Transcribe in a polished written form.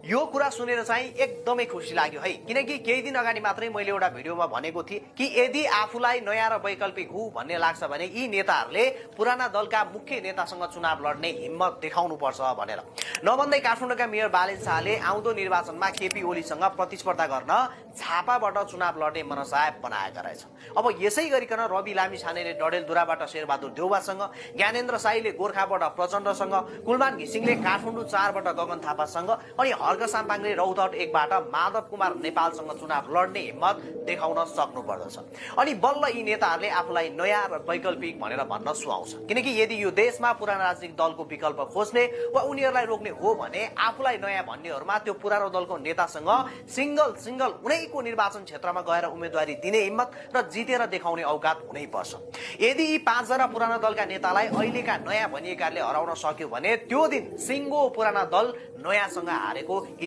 यो कुरा सुनेर चाहिँ एकदमै खुसी लाग्यो है, किनकि केही दिन अगाडि मात्रै मैले एउटा भिडियोमा भनेको थिएँ कि यदि आफूलाई नयाँ र वैकल्पिक हो भन्ने लाग्छ भने यी नेताहरूले पुराना दलका मुख्य नेतासँग चुनाव लड्ने हिम्मत देखाउनु पर्छ भनेर। नभन्दै काठमाडौँका मेयर बालेन शाहले आउँदो निर्वाचनमा केपी ओलीसँग प्रतिस्पर्धा गर्न झापाबाट चुनाव लड्ने मनसाय बनाएका रहेछ। अब यसै गरिकन रवि लामिछानेले डडेलधुराबाट शेरबहादुर देउवासँग, ज्ञानेन्द्र साईले गोर्खाबाट प्रचण्डसँग, कुलमान घिसिङले काठमाडौँ 4बाट गगन थापासँग अनि हर्क साम्पाङले रौतहट 1बाट माधव कुमार नेपालसँग चुनाव लड्ने हिम्मत देखाउन सक्नु पर्दछ। अनि बल्ल यी नेताहरूले आफूलाई नयाँ र वैकल्पिक भनेर भन्न सुहाउँछ, किनकि यदि यो देशमा पुरानो राजनीतिक दलको विकल्प खोज्ने वा उनीहरूलाई रोक्ने हो भने आफूलाई नयाँ भन्नेहरूमा त्यो पुरानो दलको नेतासँग सिंगल उनैको निर्वाचन क्षेत्रमा गएर उम्मेदवारी दिने हिम्मत र जितेर देखाउने औकात हुनै पर्छ। यदि यी 5 जना पुराना दलका नेतालाई अहिलेका नयाँ भनिएकाले हराउन सक्यो भने त्यो दिन सिंगो पुराना दल नयाँसँग हारेको